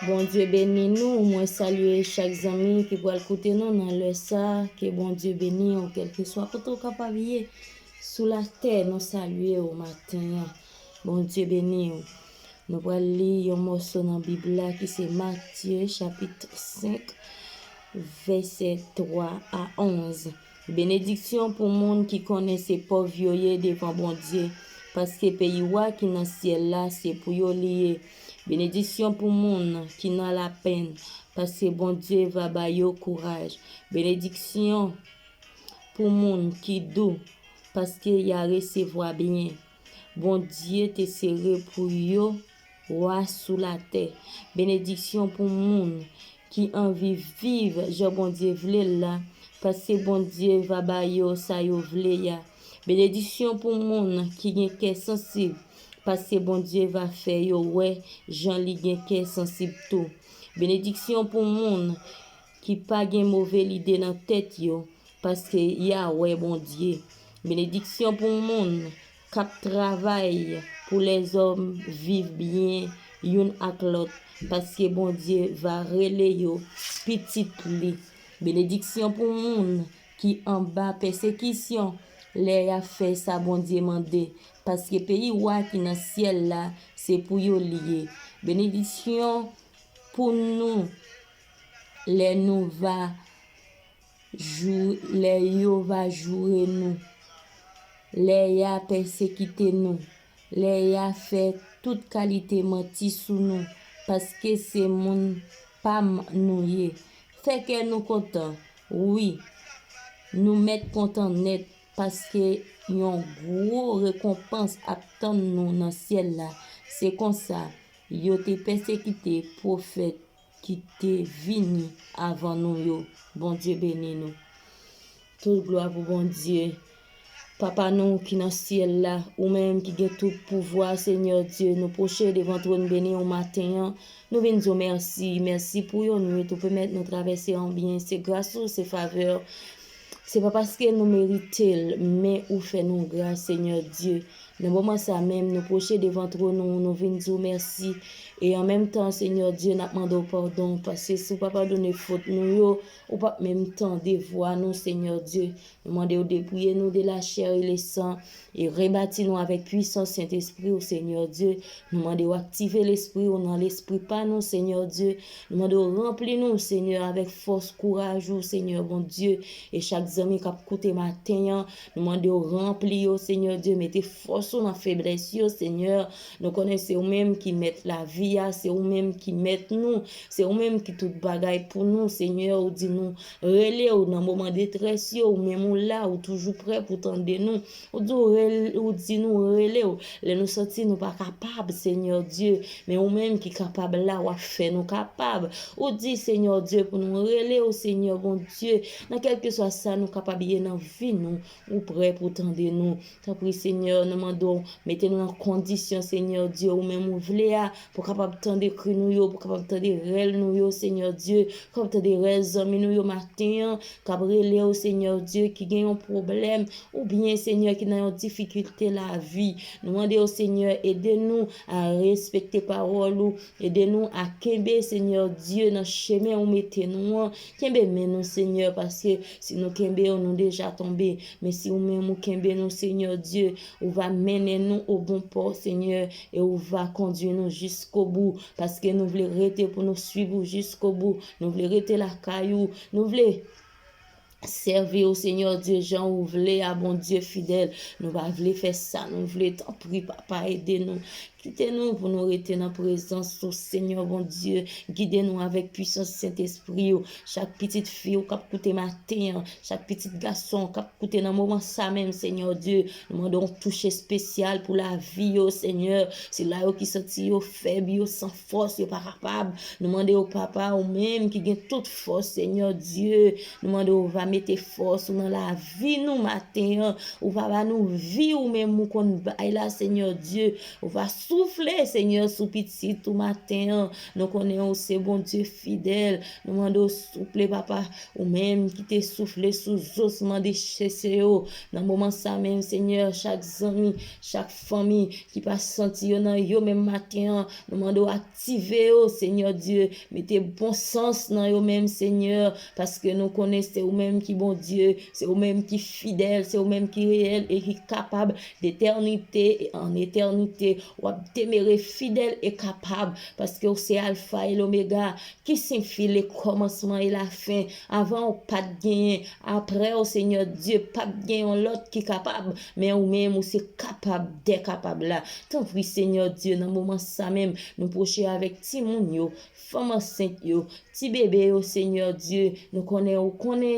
Bon Dieu bénis nous, moi saluer chaque ami qui va écouter nous dans le ça, que bon Dieu bénisse, ou quel que soit côté capable sous la terre, nous saluer au matin. Bon Dieu bénis. Nous allons lire un morceau dans la Bible qui c'est Matthieu chapitre 5, verset 3 à 11. Bénédiction pour le monde qui connaît ses pauvres vieux devant bon Dieu, parce que pays qui dans le ciel là, c'est pour yo lié. Bénédiction pour le monde qui n'a la peine, parce que bon Dieu va bailler courage. Bénédiction pour le monde qui doux, parce qu'il y a recevoir bien. Bon Dieu te serré pour yo, roi sous la terre. Bénédiction pour le monde qui envie vivre, je bon Dieu vle là, parce que bon Dieu va bailler ça yo vle ya. Bénédiction pour le monde qui gen cœur sensible, parce que bon Dieu va faire yo ouais, Jean li gen cœur sensible tout. Bénédiction pour le monde qui pas gen mauvais idée dans tête yo, parce que ya ouais bon Dieu. Bénédiction pour le monde qui travaille pour les hommes vivent bien yon ak l'autre, parce que bon Dieu va relé yo petit li. Bénédiction pour le monde qui en bas persécution, les a fait ça bon Dieu mandé, parce que pays ouah qui dans ciel là, c'est pour yo lié. Bénédiction pour nous, les nous va jouer, les yo va jouer nous, les ya persécuter nous, les ya fait toute qualité menti sous nous, parce que c'est mon pas nous yé. Fait que nous content, oui, nous mettre content net, parce que yon gros récompense attend nous dans ciel là. C'est comme ça, yo te persécuté prophète qui te vini avant nous yo. Bon Dieu bénis nous. Toute gloire pour bon Dieu. Papa nous qui dans ciel là, ou même qui a tout pouvoir, Seigneur Dieu, nous procher devant toi nous bénir au matin. Nous venons dire merci, merci pour nous tout permettre nous traverser en bien. C'est grâce à ces faveurs. C'est pas parce que nous méritons, mais où fait nous grâce, Seigneur Dieu. Dans le moment ça même, nous procher devant toi, nous venons dire merci. Et en même temps, Seigneur Dieu, nous demandons pardon, parce que si nous ne pas pardonner faute, nous, ou pas même temps dévoir nous, Seigneur Dieu. Nous demandons de dépouiller nous de la chair et le sang, et rebâtir nous avec puissance Saint-Esprit, au Seigneur Dieu. Nous demandons d'activer l'Esprit, ou dans l'Esprit, pas nous, Seigneur Dieu. Nous demandons de remplir nous, Seigneur, avec force, courage, au Seigneur, bon Dieu. Et chaque ami qui a écouté matin, nous demandons de remplir, Seigneur Dieu, mettez force dans la faiblesse, Seigneur. Nous connaissons eux-mêmes qui mettent la vie, c'est eux-mêmes qui mettent nous, c'est eux-mêmes qui tout bagaille pour nous, Seigneur, ou dit nous, relais ou dans moment de détresse, ou même là, ou toujours prêt pour tendre nous, ou dit nous, relais ou, les nous sentir nous pas capables, Seigneur Dieu, mais eux-mêmes qui capable là, ou faire nous capables, ou dit, Seigneur Dieu, pour nous relais au Seigneur, bon Dieu, dans quel que soit ça, nous capables de dans vie, nous, ou prêt pour tendre nous, t'as pris, Seigneur, nous demandons, mettez-nous en condition, Seigneur Dieu, ou même ou vle pour capable tendre cri nous yo, pour capable tendre rel nous yo, Seigneur Dieu, capable tendre rel amis nous yo matin, capable relé au Seigneur Dieu qui gagne un problème, ou bien Seigneur qui dans une difficulté la vie. Nous demandons au Seigneur, aidez-nous à respecter parole ou aidez-nous à kembe, Seigneur Dieu, dans chemin où mettez nous, kembe mais nous, Seigneur, parce que si nous kembe, on nous déjà tombé, mais si nous même kembe nous, Seigneur Dieu, on va mener nous au bon port, Seigneur, et on va conduire nous jusqu'au bout, parce que nous voulons rester pour nous suivre jusqu'au bout, nous voulons rester la caillou, nous voulons servir au Seigneur Dieu, Jean, ou voulez à bon Dieu fidèle, nous va voulons faire ça, nous voulons t'en prier, papa, aidez-nous, quittez-nous pour nous rester dans la présence au Seigneur, bon Dieu, guidez-nous avec puissance Saint-Esprit, chaque petite fille qui a écouté matin, chaque petit garçon qui a écouté dans le moment ça même, Seigneur Dieu, nous demandons toucher spécial pour la vie, au Seigneur, c'est là qui senti faible, sans force, pas capable, nous demandons au papa, ou même qui gagne toute force, Seigneur Dieu, nous demandons va mettre force dans la vie nous matin, ou va nous vie ou même ou qu'on bail là Seigneur Dieu, on va souffler Seigneur sous petit tout matin, nous connaissons c'est bon Dieu fidèle, nous demandons souffler papa ou même qui te souffler sous ossements de chesséo, dans moment ça même Seigneur, chaque ami, chaque famille qui passe sentir dans yo même matin, nous demandons activer Seigneur Dieu, mettez bon sens dans yo même Seigneur, parce que nous connaissons c'est vous-même qui bon Dieu, c'est vous-même qui fidèle, c'est vous-même qui réel et qui capable d'éternité et en éternité, ou demeurer fidèle et capable, parce que c'est Alpha et l'Oméga, qui signifie le commencement et la fin, avant ou pas de gain, après au Seigneur Dieu, pas de gain, l'autre qui est capable, mais ou même ou c'est capable, décapable là. Tant pis Seigneur Dieu, dans le moment ça même, nous procher avec Timoun yo, femme enceinte yo, ti bébé yo Seigneur Dieu, nous connaît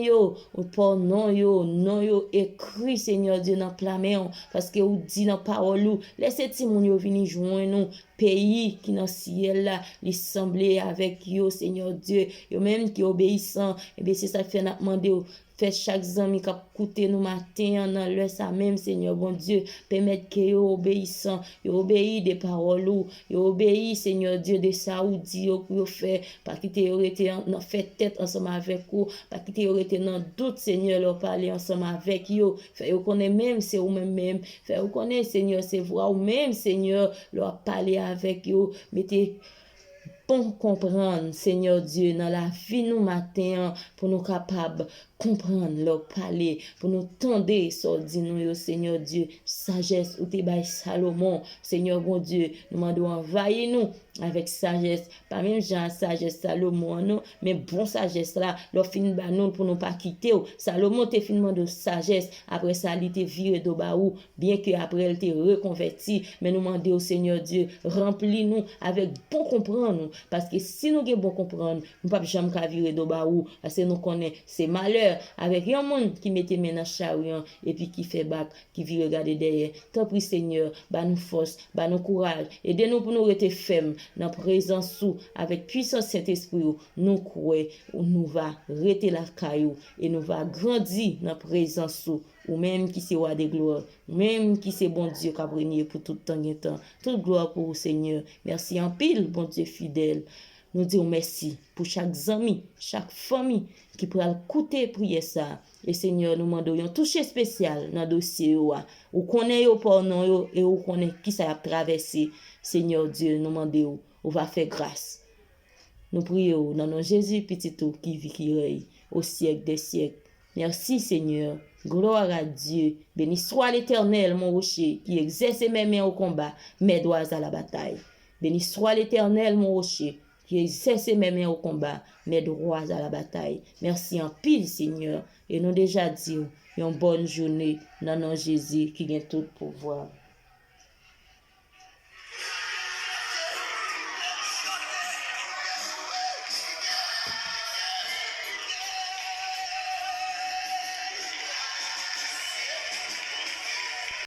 yo, ou pas non yo écrit Seigneur Dieu dans plamé parce que ou dit dans parole ou laissez Timoun yo venir joindre nous pays qui dans ciel là, les sembler avec yo Seigneur Dieu, yo même qui obéissant, et bien c'est ça fait n'a demander fait chaque ami qui a écouté nous matin dans le ça même Seigneur bon Dieu permettre que yo obéissant yo obéi des paroles ou yo obéi Seigneur Dieu de ça ou dit yo pour faire pas quitter yo été dans fait tête ensemble avec vous pas quitter yo été dans doute Seigneur leur parler ensemble avec yo fait yo connaît même c'est ou même fait yo connaît Seigneur c'est voix ou même Seigneur leur parler avec yo mettez pour comprendre, Seigneur Dieu, dans la vie nous matin, pour nous capables comprendre leur parler, pour nous tendre, so dit nous, Seigneur Dieu, sagesse ou te bail Salomon, Seigneur bon Dieu, nous demandons envahir nous avec sagesse, pas même genre sagesse Salomon, non, mais bon sagesse là, leur fin ba nous pour nous pas quitter. Salomon te fin de sagesse, après ça, il te viré de baou, bien que après il te reconverti, mais nous demandons au Seigneur Dieu, remplis-nous avec bon comprendre, parce que si nous avons bon comprendre, nous ne pouvons jamais virer de baou, parce que nous connaissons ces malheurs avec un monde qui mettait main dans chariot et puis qui fait bac, qui vit regarder derrière. Tant pis Seigneur, bah nous force, bah nous courage, aidez-nous pour nous rester fermes dans présence sous avec puissance Saint-Esprit, nous croyons, nous va rester la caillou et nous va grandir dans présence sous ou même qui c'est roi de gloire, même qui c'est bon Dieu qui a régné pour tout temps et temps. Toute gloire pour vous Seigneur. Merci en pile, bon Dieu fidèle. Nous disons merci pour chaque ami, chaque famille qui pourra écouter prier ça. Et Seigneur, nous demandons un toucher spécial dans le dossier. Ou connaît au pardon et ou connaît qui ça a traversé. Seigneur Dieu, nous demandons, on va faire grâce. Nous prions dans nos Jésus petit tout qui vit qui règne au siècle des siècles. Merci Seigneur. Gloire à Dieu. Béni soit l'Éternel, mon rocher, qui exerce mes mains au combat, mes doigts à la bataille. Béni soit l'Éternel, mon rocher, qui exerce mes mains au combat, mes droits à la bataille. Merci en pile, Seigneur. Et nous déjà dit, une bonne journée dans nos Jésus qui vient tout pouvoir.